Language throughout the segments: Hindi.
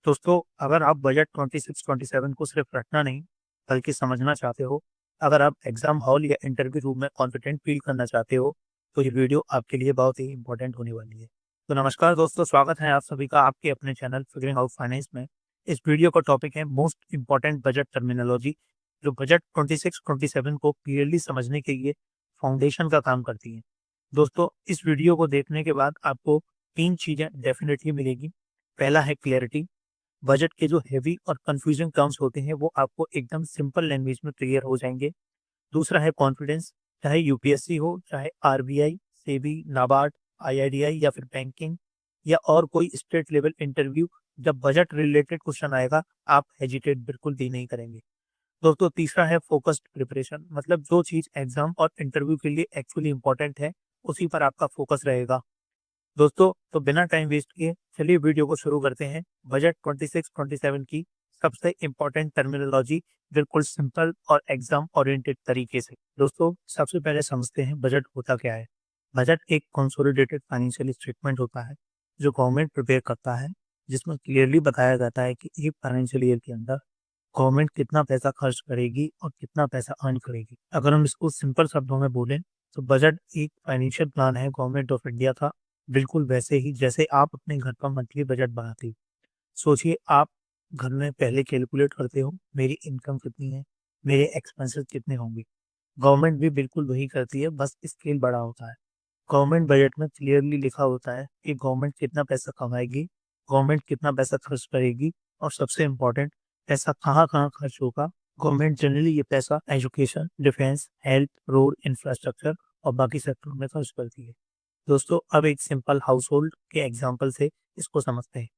दोस्तों, अगर आप बजट 26-27 को सिर्फ रटना नहीं, बल्कि समझना चाहते हो, अगर आप एग्ज़ाम हॉल या इंटरव्यू रूम में कॉन्फिडेंट फ़ील करना चाहते हो, तो ये वीडियो आपके लिए बहुत ही इम्पोर्टेंट होने वाली है। तो नमस्कार दोस्तों, स्वागत है आप सभी का आपके अपने चैनल फिगरिंग आउट फाइनेंस में। इस वीडियो का टॉपिक है मोस्ट इम्पोर्टेंट बजट टर्मिनोलॉजी, जो बजट 26-27 को क्लियरली समझने के लिए फाउंडेशन का काम करती है। दोस्तों, इस वीडियो को देखने के बाद आपको 3 चीज़ें डेफ़िनेटली मिलेगी। पहला है क्लैरिटी। बजट के जो हेवी और कंफ्यूजिंग टर्म्स होते हैं वो आपको एकदम सिंपल लैंग्वेज में क्लियर हो जाएंगे। दूसरा है कॉन्फिडेंस। चाहे यूपीएससी हो, चाहे आरबीआई, सेबी, नाबार्ड, आईआईडीआई या फिर बैंकिंग या और कोई स्टेट लेवल इंटरव्यू, जब बजट रिलेटेड क्वेश्चन आएगा आप हेजिटेट बिल्कुल भी नहीं करेंगे। दोस्तों, तीसरा है फोकस्ड प्रिपरेशन, मतलब जो चीज़ एग्जाम और इंटरव्यू के लिए एक्चुअली इंपॉर्टेंट है उसी पर आपका फोकस रहेगा। दोस्तों, तो बिना टाइम वेस्ट किए चलिए वीडियो को शुरू करते हैं। बजट 26-27 की सबसे इम्पोर्टेंट टर्मिनोलॉजी बिल्कुल सिंपल और एग्जाम ओरिएंटेड तरीके से। दोस्तों, सबसे पहले समझते हैं बजट होता क्या है। बजट एक कंसोलिडेटेड फाइनेंशियल स्टेटमेंट होता है जो गवर्नमेंट प्रिपेयर करता है, जिसमें क्लियरली बताया जाता है कि एक फाइनेंशियल ईयर के अंदर गवर्नमेंट कितना पैसा खर्च करेगी और कितना पैसा अर्न करेगी। अगर हम इसको सिंपल शब्दों में बोलें तो बजट एक फाइनेंशियल प्लान है गवर्नमेंट ऑफ इंडिया का, बिल्कुल वैसे ही जैसे आप अपने घर का मंथली बजट बनाते हो। सोचिए, आप घर में पहले कैलकुलेट करते हो मेरी इनकम कितनी है, मेरे एक्सपेंसेस कितने होंगे। गवर्नमेंट भी बिल्कुल वही करती है, बस स्केल बड़ा होता है। गवर्नमेंट बजट में क्लियरली लिखा होता है कि गवर्नमेंट कितना पैसा कमाएगी, गवर्नमेंट कितना पैसा खर्च करेगी और सबसे इम्पोर्टेंट, पैसा कहाँ कहाँ खर्च होगा। गवर्नमेंट जनरली ये पैसा education, defence, health, road, infrastructure और बाकी सेक्टर में खर्च करती है। दोस्तों, अब एक सिंपल हाउस होल्ड के एग्जाम्पल से इसको समझते हैं।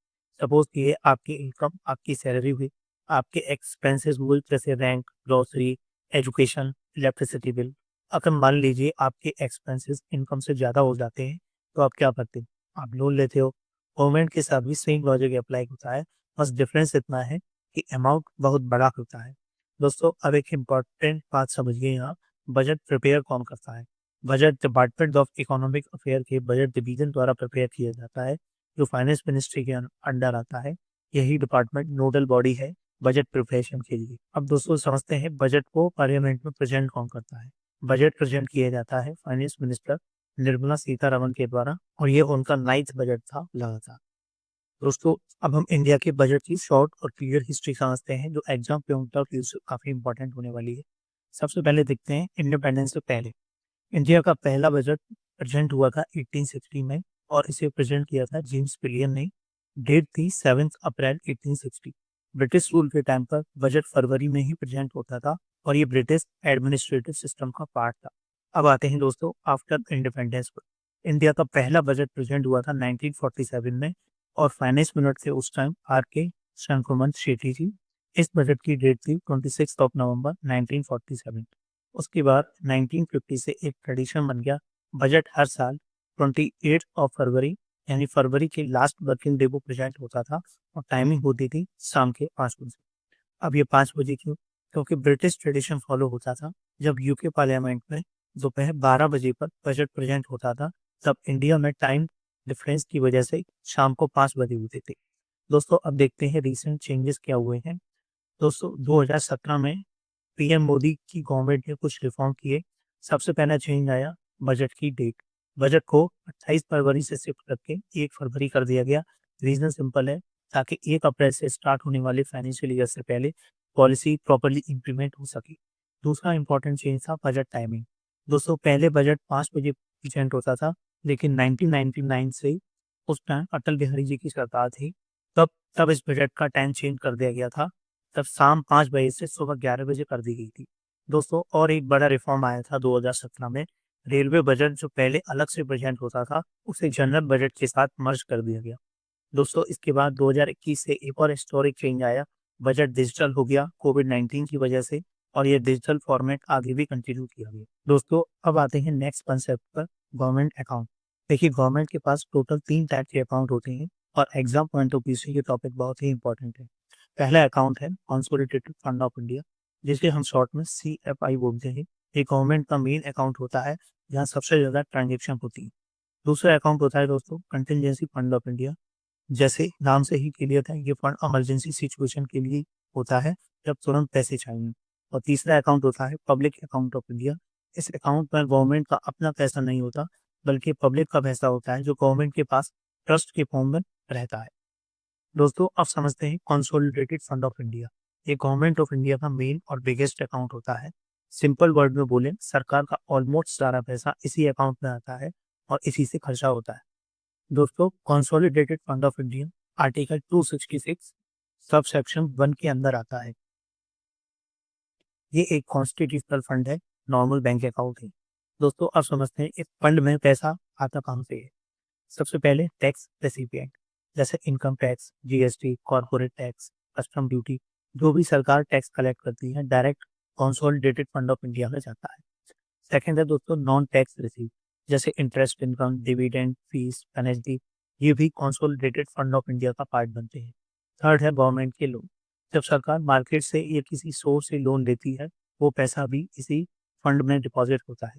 सपोज ये आपकी इनकम, आपकी सैलरी हुई, आपके एक्सपेंसेस हुए जैसे rent, grocery, education, electricity bill. अगर मान लीजिए आपके एक्सपेंसेस इनकम से ज़्यादा हो जाते हैं तो आप क्या करते हैं? आप लोन लेते हो। गवर्नमेंट के साथ भी सेम लॉजिक अप्लाई होता है, बस डिफरेंस इतना है कि अमाउंट बहुत बड़ा होता है। दोस्तों, अब एक इम्पॉर्टेंट बात समझिए यहाँ, बजट प्रिपेयर कौन करता है। Budget department of economic affair के बजट डिवीजन द्वारा प्रिपेयर किया जाता है, जो फाइनेंस मिनिस्ट्री के अंडर आता है। यही डिपार्टमेंट नोडल बॉडी है बजट प्रिपरेशन के लिए। अब दोस्तों, समझते हैं बजट को पार्लियामेंट में प्रेजेंट कौन करता है। बजट प्रेजेंट किया जाता है फाइनेंस मिनिस्टर निर्मला सीतारमण के द्वारा, और ये उनका 9th बजट था लगातार। दोस्तों, अब हम इंडिया के बजट की शॉर्ट और क्लियर हिस्ट्री समझते हैं, जो एग्जाम पॉइंट ऑफ व्यू से काफी इंपॉर्टेंट होने वाली है। सबसे पहले देखते हैं इंडिपेंडेंस से पहले इंडिया का पहला बजट प्रेजेंट हुआ था 1860 में, और इसे प्रेजेंट किया था जेम्स विलियम ने। डेट थी 7 अप्रैल 1860। ब्रिटिश रूल के टाइम पर बजट फरवरी में ही प्रेजेंट होता था, और ये ब्रिटिश एडमिनिस्ट्रेटिव सिस्टम का पार्ट था। अब आते हैं दोस्तों आफ्टर इंडिपेंडेंस पर। इंडिया का पहला बजट प्रेजेंट हुआ था 1947 में, और फाइनेंस मिनिस्टर थे उस टाइम आर के शंकुमन शेट्टी जी। इस बजट की डेट थी 26 नवंबर 1947। उसके बाद 1950 से एक ट्रेडिशन बन गया, बजट हर साल 28 फरवरी, यानी फरवरी के लास्ट वर्किंग डे को प्रेजेंट होता था, और टाइमिंग होती थी शाम के 5 बजे। अब ये 5 बजे क्यों? क्योंकि ब्रिटिश ट्रेडिशन फॉलो होता था, जब यूके पार्लियामेंट में दोपहर 12 बजे पर बजट प्रेजेंट होता था, तब इंडिया में टाइम डिफरेंस की वजह से शाम को 5 बजे होते थे। दोस्तों, अब देखते हैं रिसेंट चेंजेस क्या हुए हैं। दोस्तों, 2017 में पीएम मोदी की गवर्नमेंट ने कुछ रिफॉर्म किए। सबसे पहला चेंज आया बजट की डेट। बजट को 28 फरवरी से शिफ्ट करके 1 फरवरी कर दिया गया। रीजन सिंपल है, ताकि 1 अप्रैल से स्टार्ट होने वाले फाइनेंशियल ईयर से पहले पॉलिसी प्रॉपर्ली इम्प्लीमेंट हो सके। दूसरा इंपॉर्टेंट चेंज था बजट टाइमिंग। दोस्तों, पहले बजट 5 बजे प्रेजेंट होता था, लेकिन 1999 से, उस टाइम अटल बिहारी जी की सरकार थी, तब तब इस बजट का टाइम चेंज कर दिया गया था। तब शाम 5 बजे से सुबह 11 बजे कर दी गई थी। दोस्तों, और एक बड़ा रिफॉर्म आया था 2017 में। रेलवे बजट जो पहले अलग से प्रेजेंट होता था, उसे जनरल बजट के साथ मर्ज कर दिया गया। दोस्तों, इसके बाद 2021 से एक और हिस्टोरिक चेंज आया। बजट डिजिटल हो गया कोविड-19 की वजह से, और ये डिजिटल फॉर्मेट आगे भी कंटिन्यू किया गया। दोस्तों, अब आते हैं नेक्स्ट कंसेप्ट पर, गवर्नमेंट अकाउंट। देखिए, गवर्नमेंट के पास टोटल 3 टाइप के अकाउंट होते हैं, और एग्जाम पॉइंट ऑफ व्यू से ये टॉपिक बहुत ही इंपॉर्टेंट है। पहला अकाउंट है कंसोलिडेटेड फंड ऑफ इंडिया, जिसे हम शॉर्ट में CFI बोलते हैं। ये गवर्नमेंट का मेन अकाउंट होता है, जहाँ सबसे ज़्यादा ट्रांजेक्शन होती है। दूसरा अकाउंट होता है दोस्तों कंटिजेंसी फंड ऑफ इंडिया, जैसे नाम से ही क्लियर है, ये फंड इमरजेंसी सिचुएशन के लिए होता है, जब तुरंत पैसे चाहिए। और तीसरा अकाउंट होता है पब्लिक अकाउंट ऑफ इंडिया। इस अकाउंट में गवर्नमेंट का अपना पैसा नहीं होता, बल्कि पब्लिक का पैसा होता है, जो गवर्नमेंट के पास ट्रस्ट के फॉर्म में रहता है। दोस्तों, अब समझते हैं कंसोलिडेटेड फंड ऑफ इंडिया। ये गवर्नमेंट ऑफ इंडिया का मेन और बिगेस्ट अकाउंट होता है। सिंपल वर्ड में बोलें, सरकार का ऑलमोस्ट सारा पैसा इसी अकाउंट में आता है और इसी से खर्चा होता है। दोस्तों, consolidated fund of India article 266 sub section 1 के अंदर आता है। ये एक कॉन्स्टिट्यूशनल फंड है, नॉर्मल बैंक अकाउंट है। दोस्तों, अब समझते हैं इस फंड में पैसा आता कहाँ से है। सबसे पहले टैक्स रेसिपिएंट, जैसे income tax, GST, corporate tax, custom duty, जो भी सरकार टैक्स कलेक्ट करती है, direct consolidated fund of India में जाता है। सेकंड है दोस्तों नॉन टैक्स रिसीव, जैसे interest income, dividend, fees, penalty, ये भी कंसोलिडेटेड फंड ऑफ इंडिया का पार्ट बनते हैं। थर्ड है गवर्नमेंट के लोन, जब सरकार मार्केट से या किसी सोर्स से लोन लेती है, वो पैसा भी इसी फंड में डिपॉजिट होता है।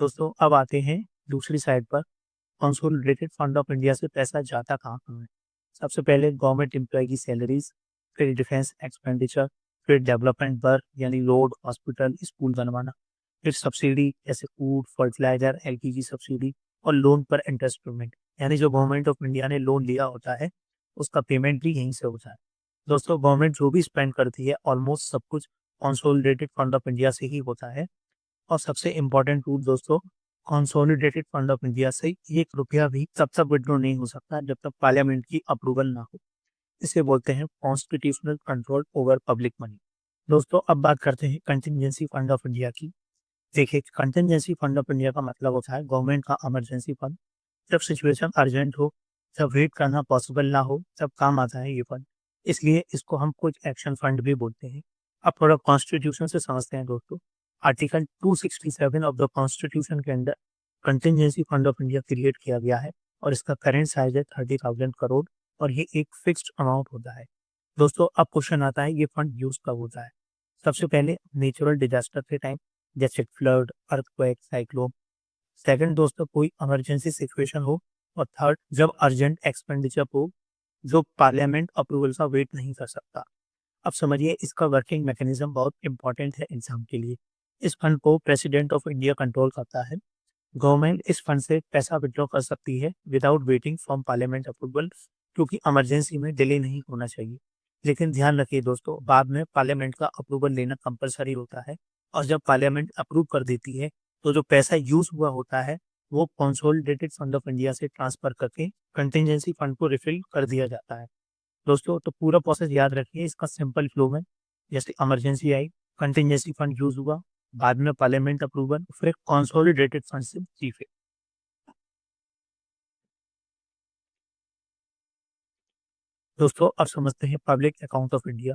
दोस्तों, अब आते हैं दूसरी साइड पर, कंसोलिडेटेड फंड ऑफ इंडिया से पैसा जाता कहाँ कहाँ है। सबसे पहले गवर्नमेंट एम्प्लॉय की सैलरीज, फिर डिफेंस एक्सपेंडिचर, फिर डेवलपमेंट वर्क यानी रोड, हॉस्पिटल, स्कूल बनवाना, फिर सब्सिडी जैसे फूड, फर्टिलाइजर, एलपीजी सब्सिडी, और लोन पर इंटरेस्ट पेमेंट, यानी जो गवर्नमेंट ऑफ इंडिया ने लोन लिया होता है, उसका पेमेंट भी यहीं से होता है। दोस्तों, गवर्नमेंट जो भी स्पेंड करती है, ऑलमोस्ट सब कुछ कंसोलिडेटेड फंड ऑफ इंडिया से ही होता है। और सबसे इम्पोर्टेंट रूल दोस्तों, कंसोलिडेटेड फंड ऑफ इंडिया से 1 रुपया भी तब तक विड्रॉ नहीं हो सकता जब तक पार्लियामेंट की अप्रूवल ना हो। इसे बोलते हैं constitutional control over public money. दोस्तों, अब बात करते हैं कंटिजेंसी फंड ऑफ इंडिया की। देखिए, कंटिजेंसी फंड ऑफ इंडिया का मतलब होता है गवर्नमेंट का इमरजेंसी फंड। जब सिचुएशन अर्जेंट हो, जब वेट करना पॉसिबल ना हो, तब काम आता है ये फंड। इसलिए इसको हम कुछ एक्शन फंड भी बोलते हैं। अब थोड़ा कॉन्स्टिट्यूशन से समझते हैं दोस्तों। आर्टिकल 267 ऑफ द कॉन्स्टिट्यूशन के अंदर contingency fund of India create किया गया है, और इसका करेंट साइज है 30,000 करोड़, और ये एक फिक्स्ड अमाउंट होता है। दोस्तों, अब क्वेश्चन आता है ये फंड यूज कब होता है। सबसे पहले नेचुरल डिजास्टर के टाइम, जैसे फ्लड, अर्थक्वेक, साइक्लोन। सेकंड दोस्तों, कोई इमरजेंसी सिचुएशन हो। और थर्ड, जब अर्जेंट एक्सपेंडिचर हो, जो पार्लियामेंट अप्रूवल का वेट नहीं कर सकता। अब समझिए, इसका वर्किंग मैकेनिज्म बहुत इंपॉर्टेंट है एग्जाम के लिए। इस फंड को प्रेसिडेंट ऑफ इंडिया कंट्रोल करता है। गवर्नमेंट इस फंड से पैसा विड्रॉ कर सकती है without waiting from parliament approval, क्योंकि इमरजेंसी में डिले नहीं होना चाहिए। लेकिन ध्यान रखिए दोस्तों, बाद में पार्लियामेंट का अप्रूवल लेना कंपलसरी होता है, और जब पार्लियामेंट अप्रूव कर देती है, तो जो पैसा यूज हुआ होता है, वो कंसोलिडेटेड फंड ऑफ इंडिया से ट्रांसफर करके कंटिजेंसी फंड को रिफिल कर दिया जाता है। दोस्तों, तो पूरा प्रोसेस याद रखिए, इसका सिंपल फ्लो में, जैसे इमरजेंसी आई, कंटिजेंसी फंड यूज हुआ, बाद में पार्लियामेंट अप्रूवल, फिर कंसोलिडेटेड फंड से रिसीव। दोस्तों, अब समझते हैं पब्लिक अकाउंट ऑफ इंडिया।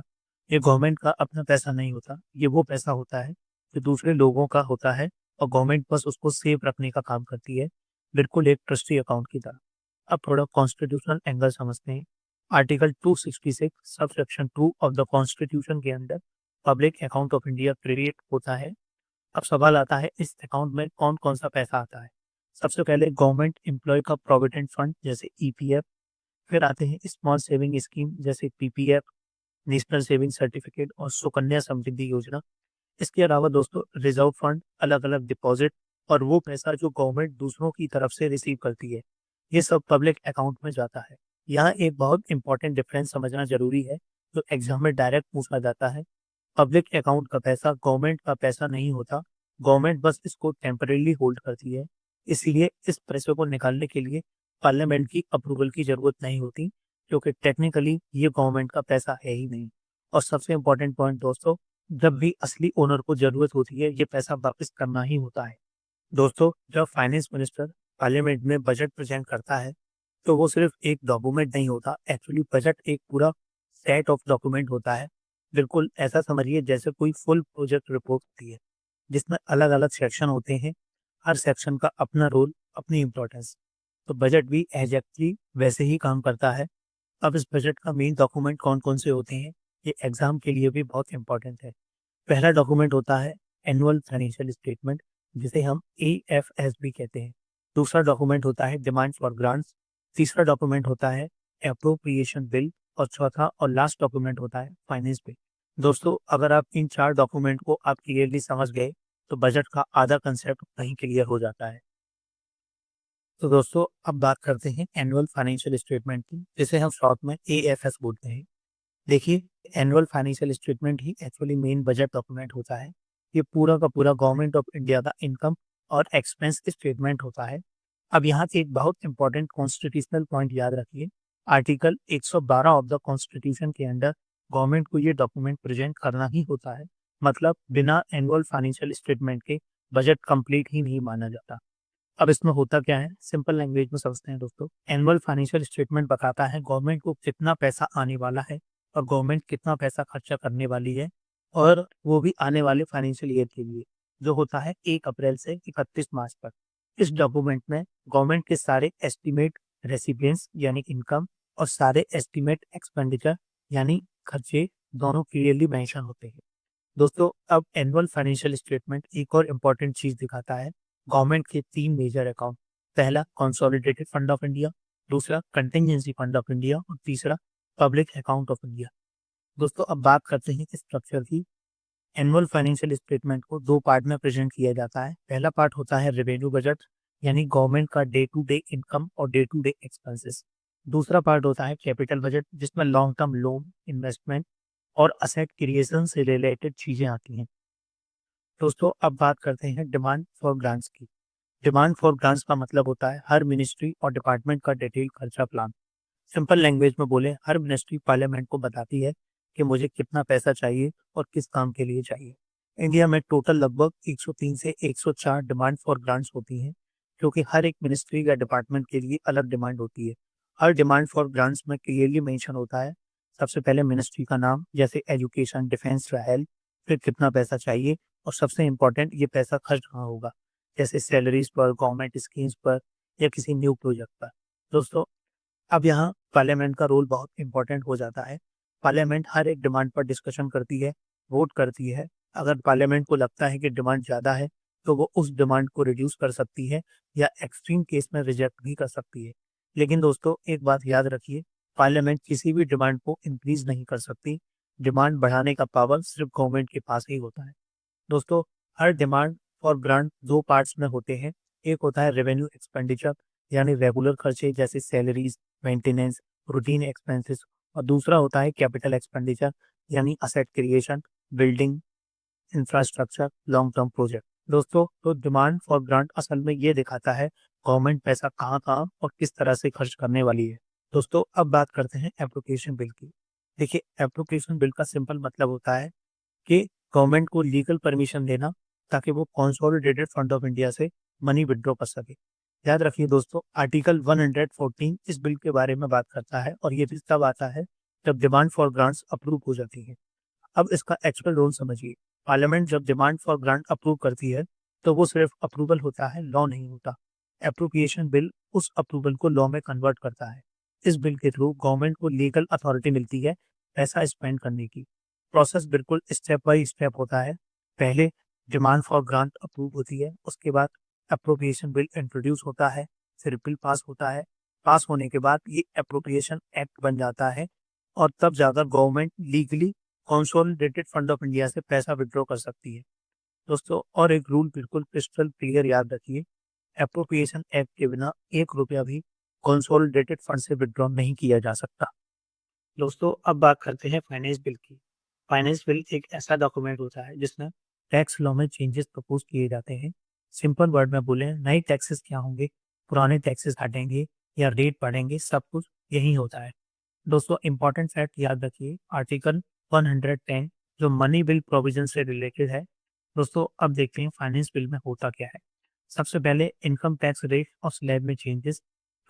ये गवर्नमेंट का अपना पैसा नहीं होता, ये वो पैसा होता है जो दूसरे लोगों का होता है, और गवर्नमेंट बस उसको सेफ रखने का काम करती है, बिल्कुल एक ट्रस्टी अकाउंट की तरह। अब थोड़ा कॉन्स्टिट्यूशनल एंगल समझते हैं। Article 266 sub section 2 of the constitution के अंदर public account of India create होता है। अब सवाल आता है, इस अकाउंट में कौन कौन सा पैसा आता है। सबसे पहले गवर्नमेंट एम्प्लॉय का प्रोविडेंट फंड, जैसे ईपीएफ। फिर आते हैं स्मॉल सेविंग स्कीम, जैसे पीपीएफ, नेशनल सेविंग सर्टिफिकेट, और सुकन्या समृद्धि योजना। इसके अलावा दोस्तों रिजर्व फंड, अलग अलग डिपॉजिट, और वो पैसा जो गवर्नमेंट दूसरों की तरफ से रिसीव करती है, ये सब पब्लिक अकाउंट में जाता है। यहाँ एक बहुत इंपॉर्टेंट डिफरेंस समझना जरूरी है, जो एग्जाम में डायरेक्ट पूछा जाता है। पब्लिक अकाउंट का पैसा गवर्नमेंट का पैसा नहीं होता, गवर्नमेंट बस इसको टेम्परेली होल्ड करती है। इसीलिए इस पैसे को निकालने के लिए पार्लियामेंट की अप्रूवल की जरूरत नहीं होती, क्योंकि टेक्निकली ये गवर्नमेंट का पैसा है ही नहीं। और सबसे इम्पोर्टेंट पॉइंट दोस्तों, जब भी असली ओनर को जरूरत होती है, ये पैसा वापस करना ही होता है। दोस्तों, जब फाइनेंस मिनिस्टर पार्लियामेंट में बजट प्रेजेंट करता है, तो वो सिर्फ एक डॉक्यूमेंट नहीं होता, एक्चुअली बजट एक पूरा सेट ऑफ डॉक्यूमेंट होता है। बिल्कुल ऐसा समझिए जैसे कोई फुल प्रोजेक्ट रिपोर्ट होती है, जिसमें अलग अलग सेक्शन होते हैं, हर सेक्शन का अपना रोल, अपनी इम्पोर्टेंस। तो बजट भी एग्जैक्टली वैसे ही काम करता है। अब इस बजट का मेन डॉक्यूमेंट कौन कौन से होते हैं, ये एग्जाम के लिए भी बहुत इंपॉर्टेंट है। पहला डॉक्यूमेंट होता है एनुअल फाइनेंशियल स्टेटमेंट, जिसे हम AFS भी कहते हैं। दूसरा डॉक्यूमेंट होता है डिमांड फॉर ग्रांट्स। तीसरा डॉक्यूमेंट होता है एप्रोप्रिएशन बिल और चौथा और लास्ट डॉक्यूमेंट होता है फाइनेंस बिल। दोस्तों, अगर आप इन 4 डॉक्यूमेंट को आप क्लियरली समझ गए तो बजट का आधा कंसेप्ट वहीं क्लियर हो जाता है। तो दोस्तों, अब बात करते हैं एनुअल फाइनेंशियल स्टेटमेंट की, जिसे हम शॉर्ट में एएफएस बोलते हैं। देखिए, एनुअल फाइनेंशियल स्टेटमेंट ही एक्चुअली मेन बजट डॉक्यूमेंट होता है। ये पूरा का पूरा गवर्नमेंट ऑफ इंडिया का इनकम और एक्सपेंस स्टेटमेंट होता है। अब यहाँ से एक बहुत इंपॉर्टेंट कॉन्स्टिट्यूशनल पॉइंट याद रखिए। आर्टिकल 112 ऑफ द कॉन्स्टिट्यूशन के अंडर गवर्नमेंट को ये डॉक्यूमेंट प्रेजेंट करना ही होता है। मतलब बिना एनुअल फाइनेंशियल स्टेटमेंट के बजट कंप्लीट ही नहीं माना जाता। अब इसमें होता क्या है, सिंपल लैंग्वेज में समझते हैं दोस्तों। एनुअल फाइनेंशियल स्टेटमेंट बताता है गवर्नमेंट को कितना पैसा आने वाला है और गवर्नमेंट कितना पैसा खर्चा करने वाली है, और वो भी आने वाले फाइनेंशियल ईयर के लिए, जो होता है 1 अप्रैल से 31 मार्च तक। इस डॉक्यूमेंट में गवर्नमेंट के सारे एस्टिमेट रेसिपिएंट्स यानी इनकम और सारे एस्टिमेट एक्सपेंडिचर यानी खर्चे दोनों क्लियरली मेंशन होते हैं। दोस्तों, अब एनुअल फाइनेंशियल स्टेटमेंट एक और इम्पॉर्टेंट चीज दिखाता है गवर्नमेंट के 3 मेजर अकाउंट। पहला कंसोलिडेटेड फंड ऑफ इंडिया, दूसरा कंटिजेंसी फंड ऑफ इंडिया और तीसरा पब्लिक अकाउंट ऑफ इंडिया। दोस्तों, अब बात करते हैं इस स्ट्रक्चर की। एनुअल फाइनेंशियल स्टेटमेंट को 2 पार्ट में प्रेजेंट किया जाता है। पहला पार्ट होता है रेवेन्यू बजट, यानी गवर्नमेंट का डे टू डे इनकम और डे टू डे एक्सपेंसेस। दूसरा पार्ट होता है कैपिटल बजट, जिसमें लॉन्ग टर्म लोन, इन्वेस्टमेंट और असेट क्रिएशन से रिलेटेड चीजें आती हैं। दोस्तों, अब बात करते हैं डिमांड फॉर ग्रांट्स की। डिमांड फॉर ग्रांट्स का मतलब होता है हर मिनिस्ट्री और डिपार्टमेंट का डिटेल खर्चा प्लान। सिंपल लैंग्वेज में बोले, हर मिनिस्ट्री पार्लियामेंट को बताती है कि मुझे कितना पैसा चाहिए और किस काम के लिए चाहिए। इंडिया में टोटल लगभग 103 से 104 डिमांड फॉर ग्रांट्स होती हैं, क्योंकि हर एक मिनिस्ट्री या डिपार्टमेंट के लिए अलग डिमांड होती है। हर डिमांड फॉर ग्रांट्स में क्लियरली मेंशन होता है सबसे पहले मिनिस्ट्री का नाम, जैसे एजुकेशन, डिफेंस या हेल्थ, फिर कितना पैसा चाहिए, और सबसे इम्पोर्टेंट ये पैसा खर्च कहाँ होगा, जैसे सैलरीज पर, गवर्नमेंट स्कीम्स पर या किसी न्यू प्रोजेक्ट पर। दोस्तों, अब यहाँ पार्लियामेंट का रोल बहुत इंपॉर्टेंट हो जाता है। पार्लियामेंट हर एक डिमांड पर डिस्कशन करती है, वोट करती है। अगर पार्लियामेंट को लगता है कि डिमांड ज़्यादा है तो वो उस डिमांड को रिड्यूस कर सकती है या एक्सट्रीम केस में रिजेक्ट भी कर सकती है। लेकिन दोस्तों, एक बात याद रखिए, पार्लियामेंट किसी भी डिमांड को इंक्रीज नहीं कर सकती। डिमांड बढ़ाने का पावर सिर्फ गवर्नमेंट के पास ही होता है। दोस्तों, हर डिमांड फॉर ग्रांट 2 पार्ट्स में होते हैं। एक होता है रेवेन्यू एक्सपेंडिचर, यानी रेगुलर खर्चे जैसे सैलरीज, मेंटेनेंस, रूटीन एक्सपेंसेस, और दूसरा होता है कैपिटल एक्सपेंडिचर, यानी asset creation, building, infrastructure, long term project. दोस्तों, तो डिमांड फॉर ग्रांट असल में ये दिखाता है गवर्नमेंट पैसा कहाँ कहाँ और किस तरह से खर्च करने वाली है। दोस्तों, अब बात करते हैं एप्लीकेशन बिल की। देखिए, एप्लीकेशन बिल का सिंपल मतलब होता है कि गवर्नमेंट को लीगल परमिशन देना, ताकि वो कंसोलिडेटेड फंड ऑफ इंडिया से मनी विड्रॉ कर सके। याद रखिए दोस्तों, आर्टिकल 114 इस बिल के बारे में बात करता है, और ये बिल तब आता है जब डिमांड फॉर ग्रांट्स अप्रूव हो जाती है। अब इसका एक्चुअल रोल समझिए। पार्लियामेंट जब डिमांड फॉर ग्रांट अप्रूव करती है तो वो सिर्फ अप्रूवल होता है, लॉ नहीं होता। एप्रोप्रिएशन बिल उस अप्रूवल को लॉ में कन्वर्ट करता है। इस बिल के थ्रू गवर्नमेंट को लीगल अथॉरिटी मिलती है पैसा स्पेंड करने की। प्रोसेस बिल्कुल स्टेप बाय स्टेप होता है। पहले डिमांड फॉर ग्रांट अप्रूव होती है, उसके बाद एप्रोप्रिएशन बिल इंट्रोड्यूस होता है, फिर बिल पास होता है। पास होने के बाद ये एप्रोप्रिएशन एक्ट बन जाता है, और तब जाकर government legally consolidated fund of India से पैसा विड्रॉ कर सकती है। दोस्तों, और एक रूल बिल्कुल क्रिस्टल क्लियर याद रखिए, एप्रोप्रिएशन एक्ट के बिना 1 रुपया भी कंसोलिडेटेड फंड से विड्रॉ नहीं किया जा सकता। दोस्तों, अब बात करते हैं फाइनेंस बिल की। फाइनेंस बिल एक ऐसा डॉक्यूमेंट होता है जिसमें टैक्स लॉ में चेंजेस प्रपोज किए जाते हैं। सिंपल वर्ड में बोले, नए टैक्सेस क्या होंगे, पुराने टैक्सेस हटेंगे या रेट बढ़ेंगे, सब कुछ यही होता है। दोस्तों, इंपॉर्टेंट फैक्ट याद रखिए, आर्टिकल 110 जो मनी बिल प्रोविजन से रिलेटेड है। दोस्तों, अब देखते हैं फाइनेंस बिल में होता क्या है। सबसे पहले इनकम टैक्स रेट और स्लैब में चेंजेस,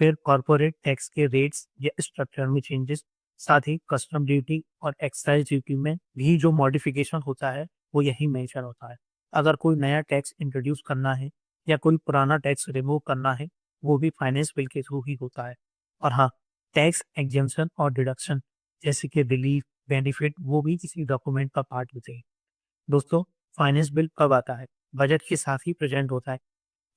फिर कॉर्पोरेट टैक्स के रेट्स या स्ट्रक्चर में चेंजेस, साथ ही कस्टम ड्यूटी और एक्साइज ड्यूटी में भी जो मॉडिफिकेशन होता है वो यही मेंशन होता है। अगर कोई नया टैक्स इंट्रोड्यूस करना है या कोई पुराना टैक्स रिमूव करना है, वो भी फाइनेंस बिल के थ्रू ही होता है। और हाँ, टैक्स एग्जेम्पशन और डिडक्शन जैसे कि रिलीफ, बेनिफिट, वो भी किसी डॉक्यूमेंट का पार्ट होते हैं। दोस्तों, फाइनेंस बिल कब आता है? बजट के साथ ही प्रेजेंट होता है,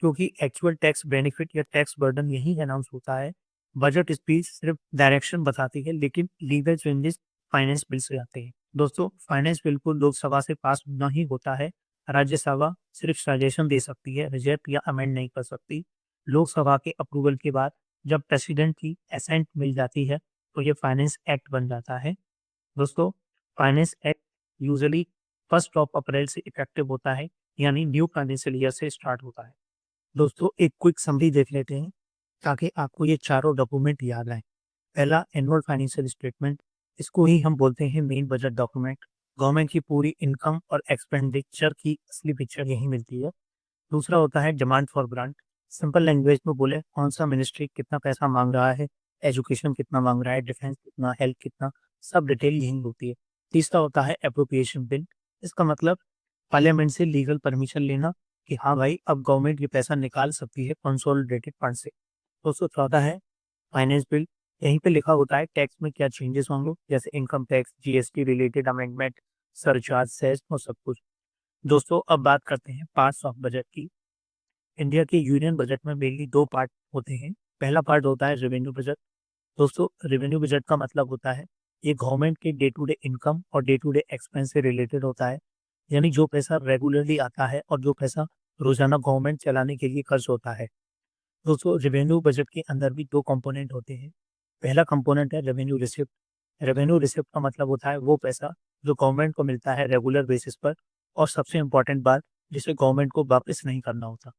क्योंकि एक्चुअल टैक्स बेनिफिट या टैक्स बर्डन यही अनाउंस होता है बजट स्पीच सिर्फ डायरेक्शन बताती है, लेकिन लीगल चेंजेस फाइनेंस बिल से आते हैं। दोस्तों, फाइनेंस बिल को लोकसभा से पास नहीं होता है। राज्यसभा सिर्फ सजेशन दे सकती है, रिजेक्ट या अमेंड नहीं कर सकती। लोकसभा के अप्रूवल के बाद जब प्रेसिडेंट की असेंट मिल जाती है तो ये फाइनेंस एक्ट बन जाता है। दोस्तों, फाइनेंस एक्ट यूजुअली 1 अप्रैल से इफेक्टिव होता है, यानी न्यू फाइनेंशियल ईयर से स्टार्ट होता है। दोस्तों, एक क्विक समरी देख लेते हैं ताकि आपको ये चारों डॉक्यूमेंट याद आए। पहला, एनुअल फाइनेंशियल स्टेटमेंट, इसको ही हम बोलते हैं मेन बजट डॉक्यूमेंट। गवर्नमेंट की पूरी इनकम और एक्सपेंडिचर की असली पिक्चर यही मिलती है। दूसरा होता है demand for grant, simple language में बोले कौन सा मिनिस्ट्री कितना पैसा मांग रहा है, एजुकेशन कितना मांग रहा है, डिफेंस कितना, हेल्थ कितना, सब डिटेल यही होती है। तीसरा होता है अप्रोप्रिएशन बिल, इसका मतलब पार्लियामेंट से लीगल परमिशन लेना कि हाँ भाई, अब गवर्नमेंट ये पैसा निकाल सकती है कंसोलिडेटेड फंड से। दोस्तों, चौथा है फाइनेंस बिल, यहीं पे लिखा होता है टैक्स में क्या चेंजेस होंगे, जैसे income tax, GST related amendment, surcharge, cess और सब कुछ। दोस्तों, अब बात करते हैं पार्ट्स ऑफ बजट की। इंडिया के यूनियन बजट में मेनली दो पार्ट होते हैं। पहला पार्ट होता है रेवेन्यू बजट। दोस्तों, रेवेन्यू बजट का मतलब होता है ये गवर्नमेंट के डे टू डे इनकम और डे टू डे एक्सपेंस से रिलेटेड होता है, यानी जो पैसा रेगुलरली आता है और जो पैसा रोजाना गवर्नमेंट चलाने के लिए खर्च होता है। दोस्तों, रेवेन्यू बजट के अंदर भी दो कंपोनेंट होते हैं। पहला कंपोनेंट है रेवेन्यू रिसिप्ट। रेवेन्यू रिसिप्ट का मतलब होता है वो पैसा जो गवर्नमेंट को मिलता है रेगुलर बेसिस पर, और सबसे इम्पोर्टेंट बात, जिसे गवर्नमेंट को वापस नहीं करना होता।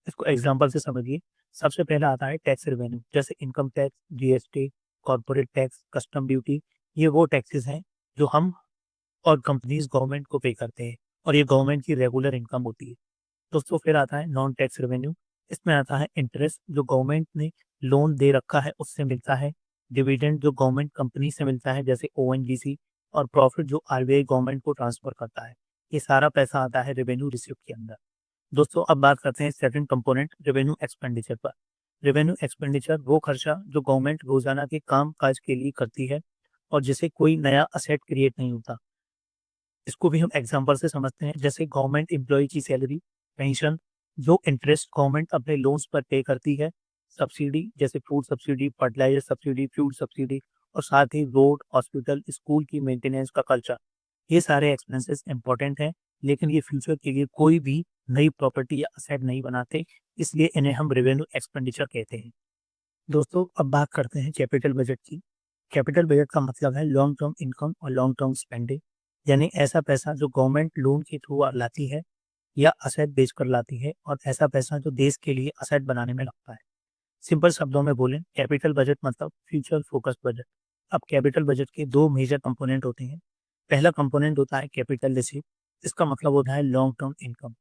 इसको एग्जांपल से समझिए। सबसे पहला आता है टैक्स रेवेन्यू, जैसे income tax, GST, corporate tax, custom duty. ये वो टैक्सेस हैं जो हम और कंपनीज गवर्नमेंट को पे करते हैं, और ये गवर्नमेंट की रेगुलर इनकम होती है। दोस्तों, फिर आता है नॉन टैक्स रेवेन्यू। इसमें आता है इंटरेस्ट जो गवर्नमेंट ने लोन दे रखा है उससे मिलता है, डिविडेंड जो गवर्नमेंट कंपनी से मिलता है जैसे ओएनजीसी, और प्रॉफिट जो आरबीआई गवर्नमेंट को ट्रांसफर करता है। ये सारा पैसा आता है रेवेन्यू रिसिप्ट के अंदर। दोस्तों, अब बात करते हैं सेकंड कंपोनेंट रेवेन्यू एक्सपेंडिचर पर। रेवेन्यू एक्सपेंडिचर वो खर्चा जो गवर्नमेंट रोजाना के काम काज के लिए करती है और जिसे कोई नया असेट क्रिएट नहीं होता। इसको भी हम एग्जांपल से समझते हैं, जैसे गवर्नमेंट एम्प्लॉय की सैलरी, पेंशन, जो इंटरेस्ट गवर्नमेंट अपने लोन्स पर पे करती है, सब्सिडी जैसे food subsidy, fertiliser subsidy, fuel subsidy, और साथ ही रोड, हॉस्पिटल, स्कूल की मेंटेनेंस का खर्चा। ये सारे एक्सपेंसेस इंपॉर्टेंट हैं, लेकिन ये फ्यूचर के लिए कोई भी नई प्रॉपर्टी या असेट नहीं बनाते, इसलिए इन्हें हम रेवेन्यू एक्सपेंडिचर कहते हैं। दोस्तों, अब बात करते हैं कैपिटल बजट की। कैपिटल बजट का मतलब है लॉन्ग टर्म इनकम और लॉन्ग टर्म स्पेंडिंग, यानी ऐसा पैसा जो गवर्नमेंट लोन के थ्रू लाती है या असेट बेचकर लाती है, और ऐसा पैसा जो देश के लिए असेट बनाने में लगता है। सिंपल शब्दों में बोलें, कैपिटल बजट मतलब फ्यूचर फोकस बजट। अब कैपिटल बजट के दो मेजर कंपोनेंट होते हैं। पहला कंपोनेंट होता है कैपिटल रिसीव, इसका मतलब होता है long term income.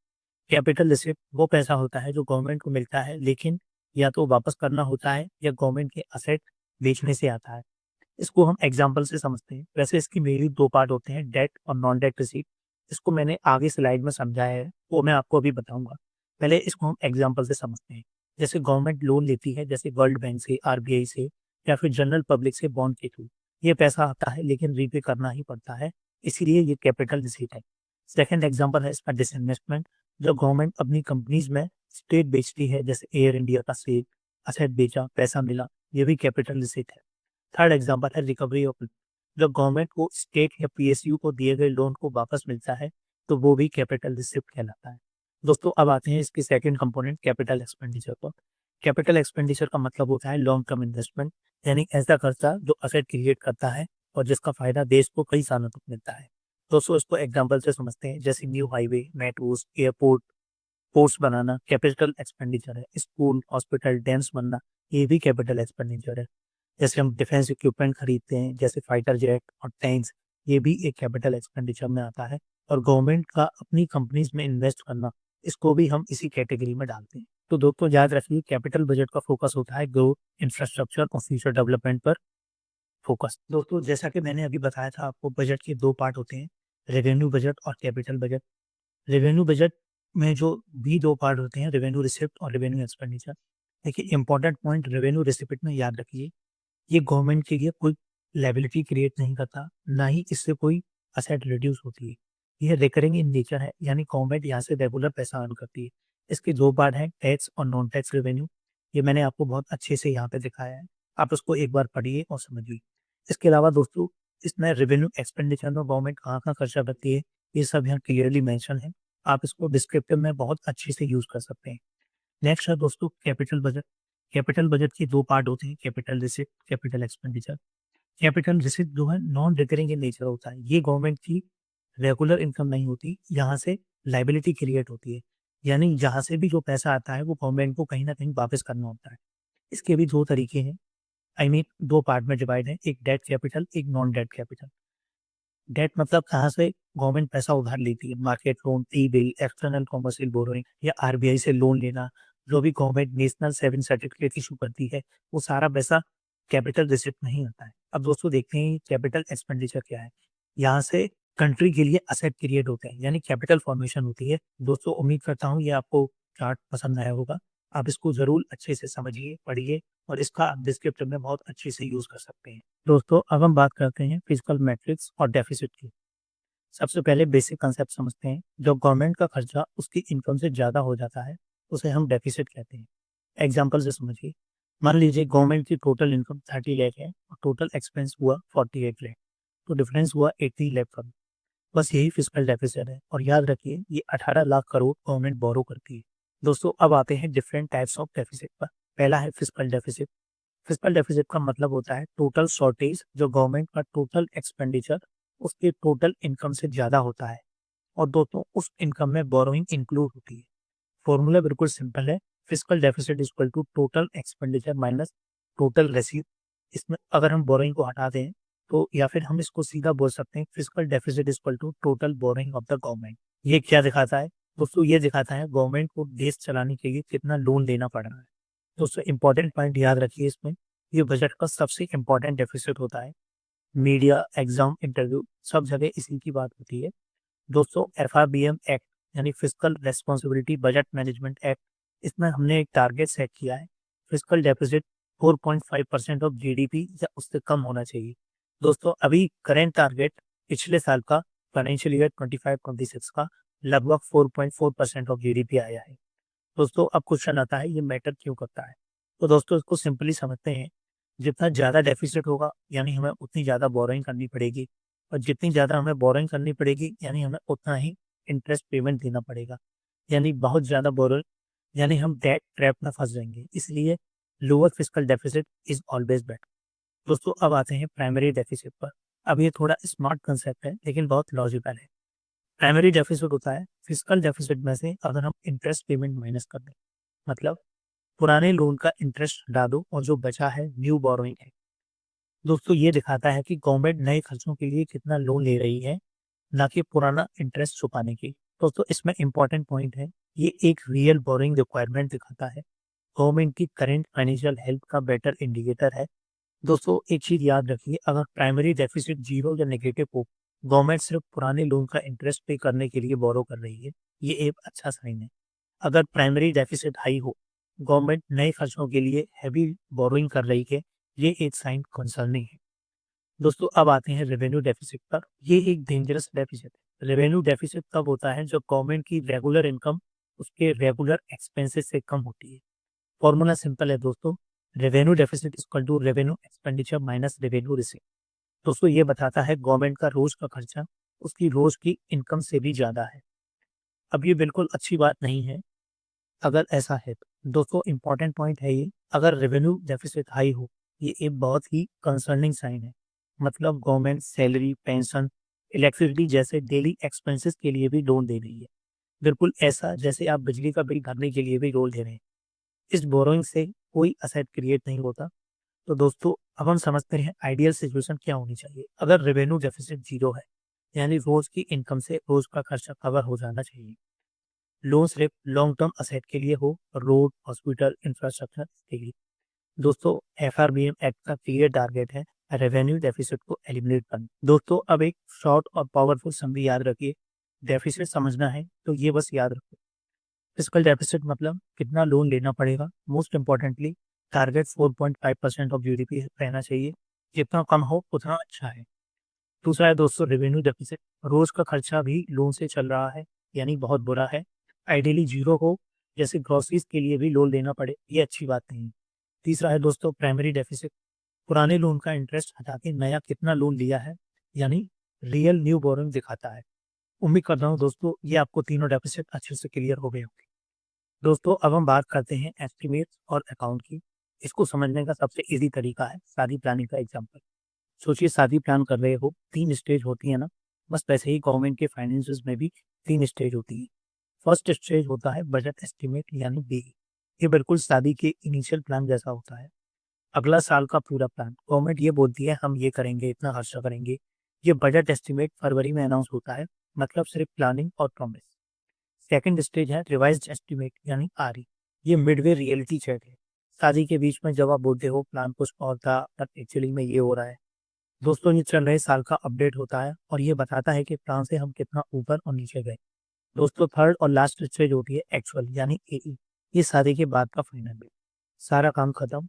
Capital receipt वो पैसा होता है जो गवर्नमेंट को मिलता है, लेकिन या तो वापस करना होता है या गवर्नमेंट के असेट बेचने से आता है। इसको हम एग्जांपल से समझते हैं। वैसे इसकी मेनली दो पार्ट होते हैं, डेट और नॉन डेट रिसीप्ट। इसको मैंने आगे स्लाइड में समझाया है, वो मैं आपको अभी बताऊंगा। पहले इसको हम एग्जांपल से समझते हैं। जैसे गवर्नमेंट लोन लेती है, जैसे वर्ल्ड बैंक से, आरबीआई से, या फिर जनरल पब्लिक से बॉन्ड के थ्रू। ये पैसा आता है लेकिन रीपे करना ही पड़ता है, इसीलिए ये कैपिटल रिसीट है। सेकेंड एग्जाम्पल है इसका डिसइन्वेस्टमेंट। जब गवर्नमेंट अपनी कंपनीज में स्टेट बेचती है, जैसे एयर इंडिया का शेयर, असेट बेचा, पैसा मिला, ये भी कैपिटल रिसीट है। थर्ड एग्जाम्पल है रिकवरी ऑफ, जब गवर्नमेंट को स्टेट या पीएसयू को दिए गए लोन को वापस मिलता है, तो वो भी कैपिटल रिसिप्ट कहलाता है। दोस्तों, अब आते हैं इसके सेकंड कंपोनेंट कैपिटल एक्सपेंडिचर पर। कैपिटल एक्सपेंडिचर का मतलब होता है लॉन्ग टर्म इन्वेस्टमेंट, यानी ऐसा खर्चा जो असेट क्रिएट करता है और जिसका फायदा देश को कई सालों तक मिलता है। दोस्तों, इसको एग्जाम्पल से समझते हैं, जैसे new highway, metros, airport, ports बनाना कैपिटल एक्सपेंडिचर है। स्कूल, हॉस्पिटल, डैम्स बनना, ये भी कैपिटल एक्सपेंडिचर है। जैसे हम डिफेंस इक्विपमेंट खरीदते हैं, जैसे फाइटर जेट और टैंक्स, ये भी एक कैपिटल एक्सपेंडिचर में आता है। और गवर्नमेंट का अपनी कंपनीज में इन्वेस्ट करना, इसको भी हम इसी कैटेगरी में डालते हैं। तो दोस्तों, याद रखिए, कैपिटल बजट का फोकस होता है ग्रोथ, इंफ्रास्ट्रक्चर और फ्यूचर डेवलपमेंट पर फोकस। दोस्तों, जैसा कि मैंने अभी बताया था आपको, बजट के दो पार्ट होते हैं, रेवेन्यू बजट और कैपिटल बजट। रेवेन्यू बजट में जो भी दो पार्ट होते हैं, रेवेन्यू रिसिप्ट और रेवेन्यू एक्सपेंडिचर। देखिए, इंपॉर्टेंट पॉइंट रेवेन्यू रिसिप्ट में याद रखिए, ये गवर्नमेंट के लिए कोई लायबिलिटी क्रिएट नहीं करता, ना ही इससे कोई असेट रिड्यूस होती है। यह रिकरिंग इन नेचर है, यानी गवर्नमेंट यहाँ से रेगुलर पैसा अर्न करती है। इसके दो पार्ट हैं, टैक्स और नॉन टैक्स रेवेन्यू। ये मैंने आपको बहुत अच्छे से यहाँ पे दिखाया है। आप उसको एक बार पढ़िए और समझिए। इसके अलावा दोस्तों इसमें रेवेन्यू एक्सपेंडिचर में गवर्नमेंट कहाँ-कहाँ खर्चा करती है, ये सब यहाँ क्लियरली मेंशन है। आप इसको डिस्क्रिप्टिव में बहुत अच्छे से यूज़ कर सकते हैं। नेक्स्ट है दोस्तों कैपिटल बजट। कैपिटल बजट के 2 पार्ट होते हैं, capital receipt, capital expenditure. Capital receipt जो है नॉन रिकरिंग इन नेचर होता है। ये गवर्नमेंट की रेगुलर इनकम नहीं होती, यहाँ से लायबिलिटी क्रिएट होती है। यानी जहाँ से भी जो पैसा आता है वो गवर्नमेंट को कहीं न कहीं वापस करना होता है। इसके भी 2 तरीके हैं, आई मीन 2 पार्ट में डिवाइड है, एक डेट कैपिटल, एक नॉन डेट कैपिटल। डेट मतलब कहाँ से गवर्नमेंट पैसा उधार लेती है, market loan, T-bill, external commercial borrowing या आरबीआई से लोन लेना, जो भी government national saving certificate issue करती है, वो सारा पैसा कैपिटल रिसिप्ट में ही आता है। अब दोस्तों देखते हैं कैपिटल एक्सपेंडिचर क्या है? यहाँ से कंट्री के लिए असेट क्रिएट होते हैं, यानी कैपिटल फॉर्मेशन होती है। दोस्तों उम्मीद करता हूँ ये आपको चार्ट पसंद आया होगा। आप इसको ज़रूर अच्छे से समझिए, पढ़िए और इसका आप डिस्क्रिप्टिव में बहुत अच्छे से यूज़ कर सकते हैं। दोस्तों अब हम बात करते हैं फिजिकल मैट्रिक्स और डेफिसिट की। सबसे पहले बेसिक कंसेप्ट समझते हैं। जब गवर्नमेंट का खर्चा उसकी इनकम से ज़्यादा हो जाता है, उसे हम डेफिसिट कहते हैं। एग्जाम्पल से समझिए, मान लीजिए गवर्नमेंट की टोटल इनकम 30 लाख है और टोटल एक्सपेंस हुआ 48 लाख, तो डिफरेंस हुआ 80 लाख का। बस यही फिजिकल डेफिसिट है और याद रखिए ये 18 लाख करोड़ गवर्नमेंट बोरो करती है। दोस्तों अब आते हैं डिफरेंट टाइप्स ऑफ डेफिसिट पर। पहला है फिजिकल डेफिसिट। फिजिकल डेफिसिट का मतलब होता है टोटल शॉर्टेज जो गवर्नमेंट का टोटल एक्सपेंडिचर उसके टोटल इनकम से ज़्यादा होता है और दोस्तों उस इनकम में बोरोइंग इंक्लूड होती है। फॉर्मूला बिल्कुल सिंपल है, physical deficit is equal to total expenditure minus total receive. इसमें अगर हम बोरोइंग को हटा दें तो या फिर हम इसको सीधा बोल सकते हैं fiscal deficit is equal to total borrowing of the government. ये क्या दिखाता है दोस्तों? ये दिखाता है गवर्नमेंट को देश चलाने के लिए कितना लोन लेना पड़ रहा है। दोस्तों इंपॉर्टेंट पॉइंट याद रखिए इसमें, ये बजट का सबसे इम्पोर्टेंट डेफिसिट होता है। मीडिया, एग्जाम, इंटरव्यू सब जगह इसी की बात होती है। दोस्तों एफआरबीएम एक्ट यानी physical responsibility budget management act, इसमें हमने एक टारगेट सेट किया है, फिजिकल डेफिसिट 4.5% ऑफ जीडीपी या उससे कम होना चाहिए। दोस्तों अभी करेंट टारगेट पिछले साल का फाइनेंशियल ईयर 25-26 का लगभग 4.4% ऑफ जीडीपी आया है। दोस्तों अब क्वेश्चन आता है ये मैटर क्यों करता है? तो दोस्तों इसको सिंपली समझते हैं, जितना ज़्यादा डेफिसिट होगा यानी हमें उतनी ज़्यादा बोरोइंग करनी पड़ेगी और जितनी ज़्यादा हमें बोरोइंग करनी पड़ेगी यानी हमें उतना ही इंटरेस्ट पेमेंट देना पड़ेगा। यानी बहुत ज़्यादा बोरोइंग यानी हम डेट ट्रैप में फंस जाएंगे। इसलिए lower physical deficit is always better. दोस्तों अब आते हैं प्राइमरी डेफिसिट पर। अब ये थोड़ा स्मार्ट कंसेप्ट है लेकिन बहुत लॉजिकल है। प्राइमरी डेफिसिट होता है फिजिकल डेफिसिट में से अगर हम इंटरेस्ट पेमेंट माइनस कर दें, मतलब पुराने लोन का इंटरेस्ट हटा दो और जो बचा है न्यू बोरोइंग है। दोस्तों ये दिखाता है कि गवर्नमेंट नए खर्चों के लिए कितना लोन ले रही है, ना कि पुराना इंटरेस्ट छुपाने की। दोस्तों इसमें इंपॉर्टेंट पॉइंट है, ये एक रियल बोरिंग रिक्वायरमेंट दिखाता है, गवर्नमेंट की करेंट फाइनेंशियल हेल्थ का बेटर इंडिकेटर है। दोस्तों एक चीज याद रखिए, अगर प्राइमरी डेफिसिट जीरो या नेगेटिव हो, गवर्नमेंट सिर्फ पुराने लोन का इंटरेस्ट पे करने के लिए बोरो कर रही है, ये एक अच्छा साइन है। अगर प्राइमरी डेफिसिट हाई हो, गवर्नमेंट नए खर्चों के लिए हैवी बोरोइंग कर रही है, ये एक साइन कंसर्निंग है। दोस्तों अब आते हैं रेवेन्यू डेफिसिट पर। ये एक डेंजरस डेफिसिट है। रेवेन्यू डेफिसिट तब होता है जब गवर्नमेंट की रेगुलर इनकम उसके रेगुलर एक्सपेंसेस से कम होती है। फॉर्मूला सिंपल है दोस्तों, revenue deficit equal to revenue expenditure minus revenue receive. दोस्तों ये बताता है गवर्नमेंट का रोज का खर्चा उसकी रोज की इनकम से भी ज्यादा है। अब ये बिल्कुल अच्छी बात नहीं है अगर ऐसा है तो। दोस्तों इंपॉर्टेंट पॉइंट है ये, अगर रेवेन्यू डेफिसिट हाई हो, ये एक बहुत ही कंसर्निंग साइन है। मतलब गवर्नमेंट सैलरी, पेंशन, इलेक्ट्रिसिटी जैसे डेली एक्सपेंसेस के लिए भी लोन दे रही है। बिल्कुल ऐसा जैसे आप बिजली का बिल भरने के लिए भी लोन दे रहे हैं। इस बोरोइंग से कोई असेट क्रिएट नहीं होता। तो दोस्तों अब हम समझते हैं आइडियल सिचुएशन क्या होनी चाहिए। अगर रेवेन्यू डेफिसिट जीरो है यानी रोज की इनकम से रोज का खर्चा कवर हो जाना चाहिए। लोन सिर्फ लॉन्ग टर्म असेट के लिए हो, रोड, हॉस्पिटल, इंफ्रास्ट्रक्चर के लिए। दोस्तों एफआरबीएम एक्ट का क्लियर टारगेट है रेवेन्यू डेफिसिट को एलिमिनेट करना। दोस्तों अब एक शॉर्ट और पावरफुल समरी याद रखिए, डेफिसिट समझना है तो ये बस याद रखो, फिजिकल डेफिसिट मतलब कितना लोन लेना पड़ेगा। Most importantly target 4.5% of GDP रहना चाहिए, जितना कम हो उतना अच्छा है। दूसरा है दोस्तों रेवेन्यू डेफिसिट, रोज का खर्चा भी लोन से चल रहा है यानी बहुत बुरा है। आइडियली जीरो हो, जैसे ग्रोसरीज के लिए भी लोन लेना पड़े, ये अच्छी बात नहीं है। तीसरा है दोस्तों प्राइमरी डेफिसिट, पुराने लोन का इंटरेस्ट हटा के नया कितना लोन लिया है, यानी रियल न्यू बोरोइंग दिखाता है। उम्मीद करता हूँ दोस्तों ये आपको तीनों डेफिसिट अच्छे से क्लियर हो गए होंगे। दोस्तों अब हम बात करते हैं एस्टिमेट और अकाउंट की। इसको समझने का सबसे इजी तरीका है शादी प्लानिंग का एग्जाम्पल। सोचिए शादी प्लान कर रहे हो, 3 स्टेज होती है ना, बस वैसे ही गवर्नमेंट के फाइनेंसेस में भी 3 स्टेज होती है। फर्स्ट स्टेज होता है बजट एस्टिमेट यानी बी। ये बिल्कुल शादी के इनिशियल प्लान जैसा होता है। अगला साल का पूरा प्लान, गवर्नमेंट ये बोलती है हम ये करेंगे, इतना खर्चा करेंगे। ये बजट एस्टिमेट फरवरी में अनाउंस होता है, मतलब सिर्फ प्लानिंग और प्रॉमिस। सेकंड स्टेज है रिवाइज्ड एस्टिमेट यानी आरई। ये मिडवे रियलिटी चेक है। शादी के बीच में जब आप बोलते हो प्लान कुछ और था बट एक्चुअली में ये हो रहा है। दोस्तों ये चल रहे साल का अपडेट होता है और ये बताता है कि प्लान से हम कितना ऊपर और नीचे गए। दोस्तों थर्ड और लास्ट स्टेज होती है एक्चुअल यानी एई। ये शादी के बाद का फाइनल बिल। सारा काम खत्म,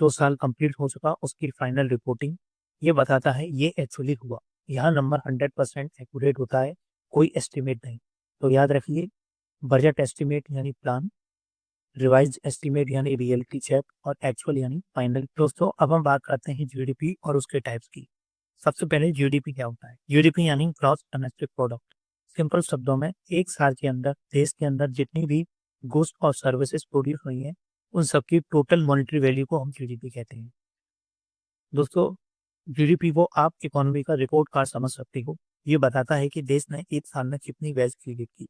2 साल कंप्लीट हो चुका, उसकी फाइनल रिपोर्टिंग। ये बताता है ये एक्चुअली हुआ। यहाँ नंबर 100% एक्यूरेट होता है, कोई एस्टिमेट नहीं। तो याद रखिए, बजट एस्टिमेट यानी प्लान, रिवाइज्ड एस्टिमेट यानी रियलिटी चेक और एक्चुअल यानी फाइनल। दोस्तों अब हम बात करते हैं जीडीपी और उसके टाइप्स की। सबसे पहले जीडीपी क्या होता है? जीडीपी यानी ग्रॉस डोमेस्टिक प्रोडक्ट। सिंपल शब्दों में एक साल के अंदर देश के अंदर जितनी भी गुड्स और सर्विसेज प्रोड्यूस हुई हैं, उन सबकी टोटल मॉनेटरी वैल्यू को हम जीडीपी कहते हैं। दोस्तों जीडीपी को आप इकोनॉमी का रिपोर्ट कार्ड समझ सकते हो। ये बताता है कि देश ने एक साल में कितनी वेल्थ क्रिएट की।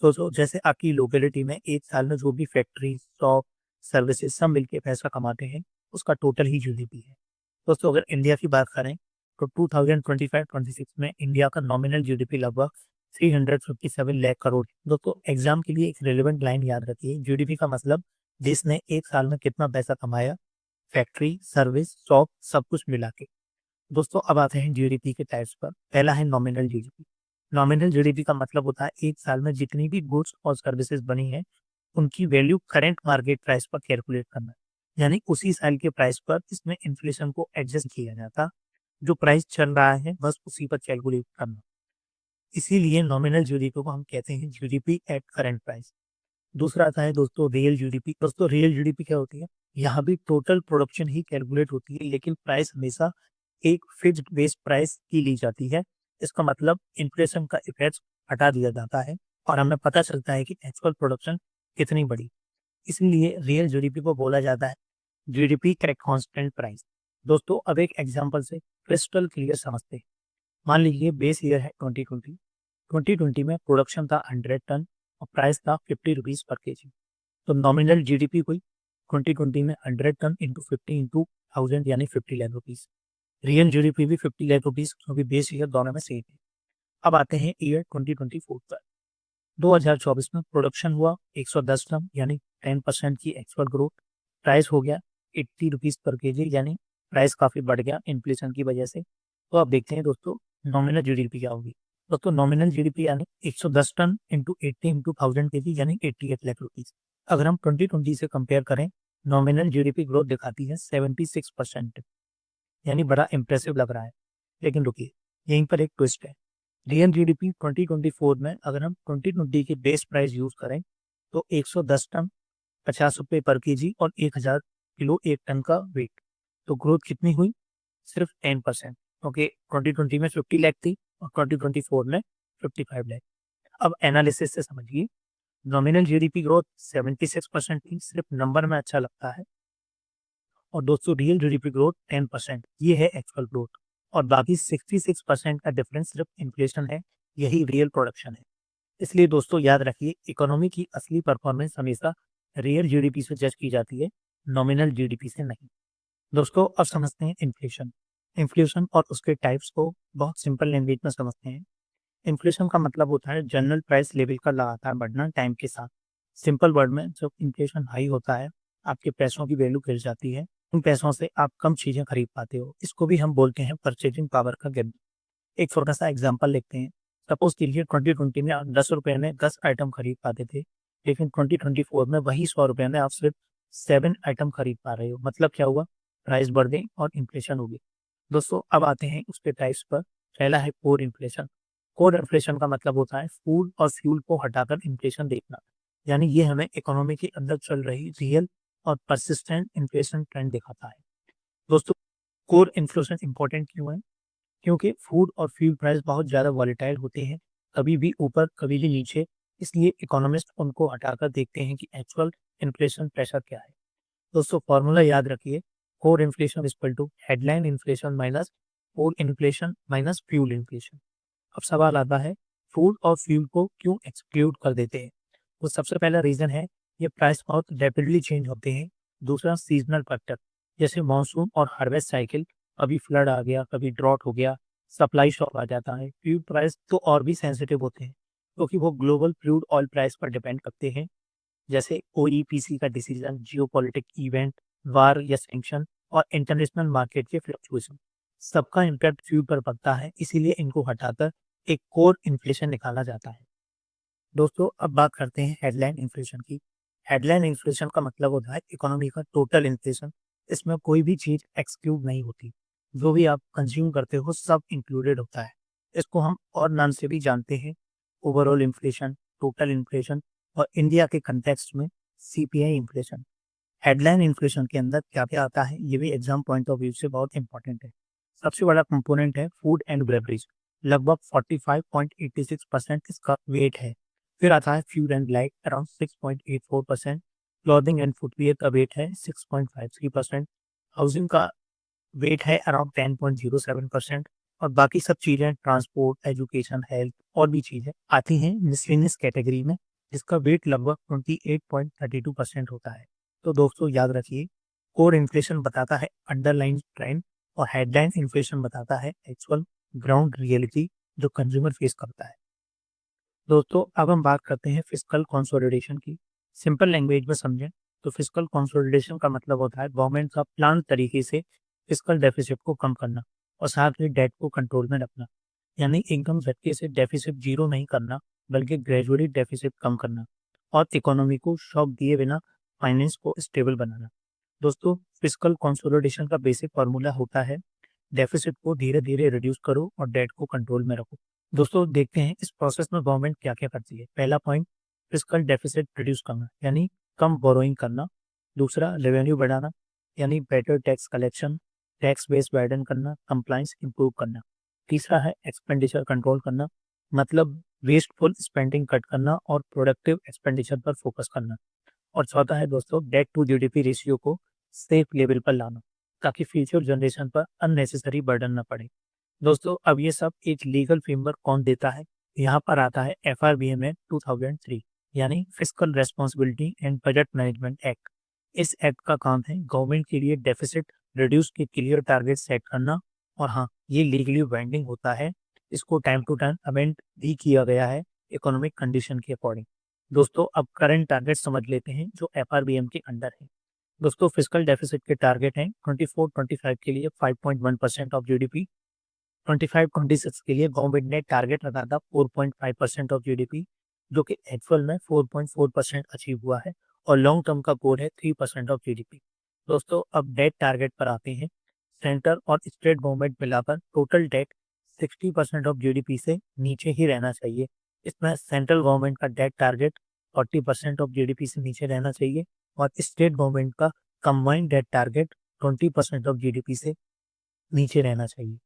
सोचो जैसे आपकी लोकेलिटी में एक साल में जो भी फैक्ट्री, शॉप, सर्विसेज सब मिलके पैसा कमाते हैं, उसका टोटल ही जीडीपी है। दोस्तों अगर इंडिया की बात करें तो 2025-26 में इंडिया का नॉमिनल जीडीपी लगभग 357 लाख करोड़। दोस्तों एग्जाम के लिए एक रेलेवेंट लाइन याद रखिए, जीडीपी का मतलब देश ने एक साल में कितना पैसा कमाया, फैक्ट्री, सर्विस, शॉप सब कुछ मिला के। दोस्तों अब आते हैं जीडीपी के टाइप्स पर। पहला है नॉमिनल जीडीपी। नॉमिनल जीडीपी का मतलब होता है एक साल में जितनी भी गुड्स और सर्विसेज बनी है, उनकी वैल्यू करंट मार्केट प्राइस पर कैलकुलेट करना। यानी उसी साल के प्राइस पर इसमें इन्फ्लेशन को एडजस्ट किया जाता, जो प्राइस चल रहा है बस उसी पर कैलकुलेट करना। इसीलिए नॉमिनल जीडीपी को हम कहते हैं जीडीपी एट करंट प्राइस। दूसरा आता है दोस्तों रियल जीडीपी। दोस्तों रियल जीडीपी क्या होती है? यहाँ भी टोटल प्रोडक्शन ही कैलकुलेट होती है, लेकिन प्राइस हमेशा एक फिक्स्ड बेस प्राइस की ली जाती है। इसका मतलब इन्फ्लेशन का इफेक्ट हटा दिया जाता है और हमें पता चलता है कि एक्चुअल प्रोडक्शन कितनी बड़ी। इसलिए रियल जीडीपी को बोला जाता है जीडीपी एट कांस्टेंट प्राइस। दोस्तों अब एक एग्जांपल से क्रिस्टल क्लियर समझते हैं। मान लीजिए बेस ईयर है 2020। 2020 में प्रोडक्शन था 100 टन और प्राइस था 50 रुपीज पर केजी। तो नॉमिनल जीडीपी हुई 2020 में 100 टन इंटू 50 इंटू 1000 यानी 50 लाख रुपीज। रियल जीडीपी भी 50 लाख रुपीज, क्योंकि बेस ईयर दोनों में सेम है। अब आते हैं ईयर 2024 पर। 2024 में प्रोडक्शन हुआ 110 टन यानी 10% की एक्चुअल ग्रोथ। प्राइस हो गया 80 रुपीज पर केजी, यानी प्राइस काफी बढ़ गया इन्फ्लेशन की वजह से। तो अब देखते हैं दोस्तों नॉमिनल जीडीपी क्या होगी। दोस्तों नॉमिनल जीडीपी यानी 110 टन इंटू 80 इंटू 1000 केजी यानी 88 लाख रुपीज। अगर हम 2020 से कंपेयर करें, नॉमिनल जीडीपी ग्रोथ दिखाती है 76%, यानी बड़ा इंप्रेसिव लग रहा है। लेकिन रुकिए, यहीं पर एक ट्विस्ट है। रियल जीडीपी 2024 में अगर हम 2020 के बेस प्राइस यूज करें तो 110 टन 50 रुपये पर केजी और 1000 किलो एक टन का वेट। तो ग्रोथ कितनी हुई? सिर्फ 10%, क्योंकि 2020 में 50 लाख थी और 2024 में 55 लाख। अब एनालिसिस से समझिए, नॉमिनल जीडीपी ग्रोथ 76% थी, सिर्फ नंबर में अच्छा लगता है। और दोस्तों रियल जीडीपी ग्रोथ 10%, ये है एक्चुअल ग्रोथ। और बाकी 66% का डिफरेंस सिर्फ इन्फ्लेशन है, यही रियल प्रोडक्शन है। इसलिए दोस्तों याद रखिए, इकोनॉमी की असली परफॉर्मेंस हमेशा रियल जीडीपी से जज की जाती है, नॉमिनल जीडीपी से नहीं। दोस्तों अब समझते हैं इन्फ्लेशन। इन्फ्लेशन और उसके टाइप्स को बहुत सिंपल लैंग्वेज में समझते हैं। इन्फ्लेशन का मतलब होता है जनरल प्राइस लेवल का लगातार बढ़ना टाइम के साथ। सिंपल वर्ड में, जब इन्फ्लेशन हाई होता है आपके पैसों की वैल्यू गिर जाती है, उन पैसों से आप कम चीजें खरीद पाते हो। इसको भी हम बोलते हैं परचेजिंग पावर का गिरना। एक छोटा सा एग्जांपल लेते हैं। सपोज कीजिए 2020 में आप 10 रुपए में 10 आइटम खरीद पाते थे, लेकिन 2024 में वही 100 रुपए में आप सिर्फ 7 आइटम खरीद पा रहे हो। मतलब क्या हुआ? प्राइस बढ़ गई और इन्फ्लेशन हो गई। दोस्तों अब आते हैं उसके टाइप्स पर। पहला है कोर इन्फ्लेशन। कोर इन्फ्लेशन का मतलब होता है फूड और फ्यूल को हटाकर इन्फ्लेशन देखना। यानी ये हमें इकोनॉमी के अंदर चल रही रियल और परसिस्टेंट इन्फ्लेशन ट्रेंड दिखाता है। दोस्तों कोर इन्फ्लेशन इंपॉर्टेंट क्यों है? क्योंकि फूड और फ्यूल प्राइस बहुत ज़्यादा वॉलेटाइल होते हैं, कभी भी ऊपर कभी भी नीचे। इसलिए इकोनॉमिस्ट उनको हटाकर देखते हैं कि एक्चुअल इन्फ्लेशन प्रेशर क्या है। दोस्तों फॉर्मूला याद रखिए, core inflation equal to headline inflation minus core inflation minus fuel inflation. अब सवाल आता है, फूड और फ्यूल को क्यों एक्सक्लूड कर देते हैं? तो सबसे पहला रीजन है, ये प्राइस बहुत रैपिडली चेंज होते हैं। दूसरा सीजनल फैक्टर, जैसे मानसून और हार्वेस्ट साइकिल, कभी फ्लड आ गया कभी ड्रॉट हो गया, सप्लाई शॉक आ जाता है। फ्यूल प्राइस तो और भी सेंसिटिव होते हैं क्योंकि वो ग्लोबल क्रूड ऑयल प्राइस पर डिपेंड करते हैं, जैसे ओईपीसी का डिसीजन, जियोपॉलिटिक इवेंट, वार या सैंक्शन और इंटरनेशनल मार्केट के फ्लक्चुएशन, सबका इम्पैक्ट फ्यूल पर पड़ता है। इसीलिए इनको हटाकर एक कोर इन्फ्लेशन निकाला जाता है। दोस्तों अब बात करते हैं हेडलाइन इन्फ्लेशन की। हेडलाइन इन्फ्लेशन का मतलब होता है इकोनॉमी का टोटल इन्फ्लेशन। इसमें कोई भी चीज एक्सक्लूड नहीं होती, जो भी आप कंज्यूम करते हो सब इंक्लूडेड होता है। इसको हम और नाम से भी जानते हैं, ओवरऑल इन्फ्लेशन, टोटल इन्फ्लेशन और इंडिया के कंटेक्स्ट में सीपीआई इन्फ्लेशन। हेडलाइन इन्फ्लेशन के अंदर क्या क्या आता है, ये भी एग्जाम पॉइंट ऑफ व्यू से बहुत इंपॉर्टेंट है। सबसे बड़ा कंपोनेंट है फूड एंड बेवरेज, लगभग 45.86% इसका वेट है। फिर आता है fuel and light around 6.84%, clothing and footwear का वेट है 6.53%, हाउसिंग का वेट है अराउंड 10.07%, और बाकी सब चीज़ें ट्रांसपोर्ट, एजुकेशन, हेल्थ और भी चीज़ें आती हैं मिसलेनियस कैटेगरी में, जिसका वेट लगभग 28.32% होता है। तो दोस्तों याद रखिए, कोर इन्फ्लेशन बताता है अंडरलाइन ट्रेंड और हेडलाइन इन्फ्लेशन बताता है एक्चुअल ग्राउंड रियलिटी जो कंज्यूमर फेस करता है। दोस्तों अब हम बात करते हैं फिस्कल कंसोलिडेशन की। सिंपल लैंग्वेज में समझें तो फिस्कल कंसोलिडेशन का मतलब होता है गवर्नमेंट का प्लान तरीके से फिस्कल डेफिसिट को कम करना और साथ ही डेट को कंट्रोल में रखना। यानी एकदम झटके से डेफिसिट जीरो नहीं करना, बल्कि ग्रेजुअली डेफिसिट कम करना और इकोनॉमी को शॉक दिए बिना फाइनेंस को स्टेबल बनाना। दोस्तों फिस्कल कंसोलिडेशन का बेसिक फार्मूला होता है, डेफिसिट को धीरे धीरे रिड्यूस करो और डेट को कंट्रोल में रखो। दोस्तों देखते हैं इस प्रोसेस में गवर्नमेंट क्या क्या करती है। पहला पॉइंट, फिस्कल डेफिसिट रिड्यूस करना यानी कम बोरोइंग करना। दूसरा, रेवेन्यू बढ़ाना यानी better tax collection, tax base widen करना, कंप्लाइंस इंप्रूव करना। तीसरा है एक्सपेंडिचर कंट्रोल करना, मतलब वेस्टफुल स्पेंडिंग कट करना और प्रोडक्टिव एक्सपेंडिचर पर फोकस करना। और चौथा है दोस्तों, डेट टू जीडीपी रेशियो को सेफ लेवल पर लाना ताकि फ्यूचर जनरेशन पर अननेसेसरी बर्डन न पड़े। दोस्तों अब ये सब एक लीगल फ्रेमवर्क कौन देता है? यहाँ पर आता है FRBM एक्ट 2003, यानी fiscal responsibility and budget management act. इस एक्ट का काम है गवर्नमेंट के लिए डेफिसिट रिड्यूस के क्लियर टारगेट सेट करना, और हाँ ये लीगली बाइंडिंग होता है। इसको टाइम टू टाइम अमेंड भी किया गया है इकोनॉमिक कंडीशन के अकॉर्डिंग। दोस्तों अब करंट टारगेट समझ लेते हैं जो FRBM के अंडर है। दोस्तों फिस्कल डेफिसिट के टारगेट हैं 24-25 के लिए 5.1% ऑफ जीडीपी, 25-26 के लिए गवर्नमेंट ने टारगेट रखा था 4.5% ऑफ जीडीपी, जो कि एक्चुअल में 4.4% अचीव हुआ है, और लॉन्ग टर्म का गोल है 3% ऑफ जीडीपी। दोस्तों अब डेट टारगेट पर आते हैं। सेंटर और स्टेट गवर्नमेंट मिलाकर टोटल डेट 60% ऑफ जीडीपी से नीचे ही रहना चाहिए। इसमें सेंट्रल गवर्नमेंट का डेट टारगेट 40% ऑफ जीडीपी से नीचे रहना चाहिए और स्टेट गवर्नमेंट का combined debt target 20% of GDP से नीचे रहना चाहिए।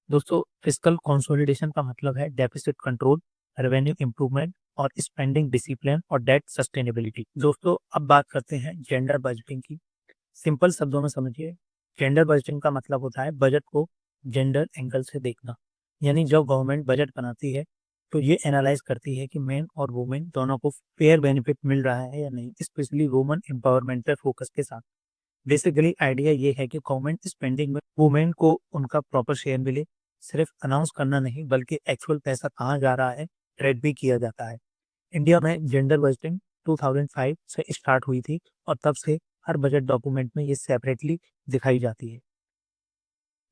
दोस्तों फिस्कल कंसोलिडेशन का मतलब है डेफिसिट कंट्रोल, रेवेन्यू इंप्रूवमेंट और स्पेंडिंग डिसिप्लिन और डेट सस्टेनेबिलिटी। दोस्तों अब बात करते हैं जेंडर बजटिंग की। सिंपल शब्दों में समझिए, जेंडर बजटिंग का मतलब होता है बजट को जेंडर एंगल से देखना। यानी जब गवर्नमेंट बजट बनाती है तो ये एनालाइज करती है कि मेन और वुमेन दोनों को फेयर बेनिफिट मिल रहा है या नहीं, स्पेशली वुमेन एम्पावरमेंट पे फोकस के साथ। बेसिकली आइडिया ये है कि गवर्नमेंट स्पेंडिंग में वुमेन को उनका प्रॉपर शेयर मिले, सिर्फ अनाउंस करना नहीं बल्कि एक्चुअल पैसा कहाँ जा रहा है ट्रेड भी किया जाता है। इंडिया में जेंडर बजटिंग 2005 से स्टार्ट हुई थी और तब से हर बजट डॉक्यूमेंट में ये सेपरेटली दिखाई जाती है।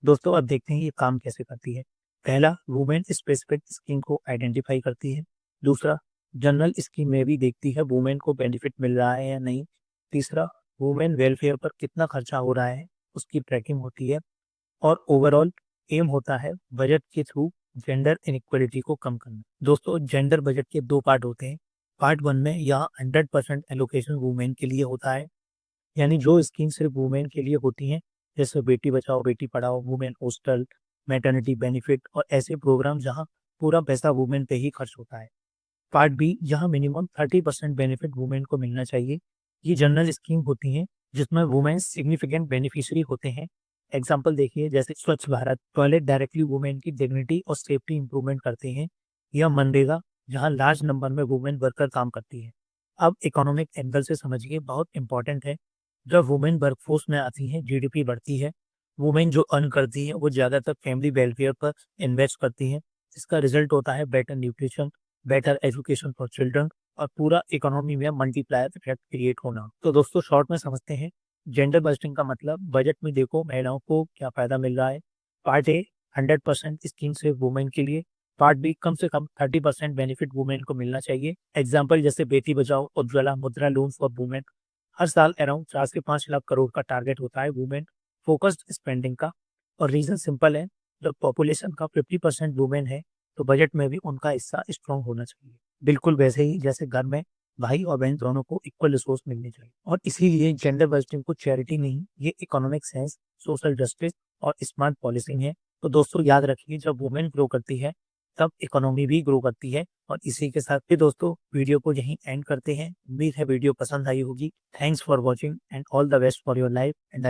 दोस्तों अब देखते हैं ये काम कैसे करती है। पहला, वुमेन स्पेसिफिक स्कीम को आइडेंटिफाई करती है। दूसरा, जनरल स्कीम में भी देखती है वुमेन को बेनिफिट मिल रहा है या नहीं। तीसरा, वुमेन वेलफेयर पर कितना खर्चा हो रहा है उसकी ट्रैकिंग होती है। और ओवरऑल एम होता है बजट के थ्रू जेंडर इनइक्वालिटी को कम करना। दोस्तों जेंडर बजट के दो पार्ट होते हैं। पार्ट 1 में यहाँ 100% एलोकेशन वुमेन के लिए होता है, यानी जो स्कीम सिर्फ वुमेन के लिए होती हैं जैसे Beti Bachao Beti Padhao, women hostel, maternity benefit और ऐसे प्रोग्राम जहाँ पूरा पैसा वुमेन पे ही खर्च होता है। पार्ट बी, जहाँ मिनिमम 30% बेनिफिट वुमेन को मिलना चाहिए। ये जनरल स्कीम होती हैं जिसमें वुमेन सिग्निफिकेंट बेनिफिशियरी होते हैं। एग्जाम्पल देखिए, जैसे स्वच्छ भारत टॉयलेट डायरेक्टली वुमेन की डिग्निटी और सेफ्टी इंप्रूवमेंट करते हैं, या मनरेगा जहाँ लार्ज नंबर में वुमेन वर्कर काम करती है। अब इकोनॉमिक एंगल से समझिए, बहुत इंपॉर्टेंट है। जब वुमेन वर्कफोर्स में आती हैं जीडीपी बढ़ती है। वुमेन जो अर्न करती है वो ज़्यादातर फैमिली वेलफेयर पर इन्वेस्ट करती हैं। इसका रिजल्ट होता है better nutrition, better education for children और पूरा इकोनॉमी में मल्टीप्लायर इफेक्ट क्रिएट होना। तो दोस्तों शॉर्ट में समझते हैं, जेंडर बस्टिंग का मतलब बजट में देखो महिलाओं को क्या फायदा मिल रहा है। पार्ट ए, 100% स्कीम से वुमेन के लिए। पार्ट बी, कम से कम 30% बेनिफिट वुमेन को मिलना चाहिए। एग्जाम्पल जैसे बेटी बचाओ, उज्ज्वला, मुद्रा लोन फॉर वुमेन। हर साल अराउंड 4 से 5 लाख करोड़ का टारगेट होता है वुमेन फोकस्ड स्पेंडिंग का। और रीजन सिंपल है, जब पॉपुलेशन का 50% वुमेन है तो बजट में भी उनका हिस्सा स्ट्रॉन्ग होना चाहिए। बिल्कुल वैसे ही जैसे घर में भाई और बहन दोनों को इक्वल रिसोर्स मिलने चाहिए। और इसीलिए जेंडर बस्टिंग को चैरिटी नहीं, ये इकोनॉमिक सेंस, सोशल जस्टिस और स्मार्ट पॉलिसिंग है। तो दोस्तों याद रखिए, जब वुमेन ग्रो करती है तब इकोनॉमी भी ग्रो करती है। और इसी के साथ भी दोस्तों वीडियो को यहीं एंड करते हैं। उम्मीद है वीडियो पसंद आई होगी। Thanks for watching and all the best for your life and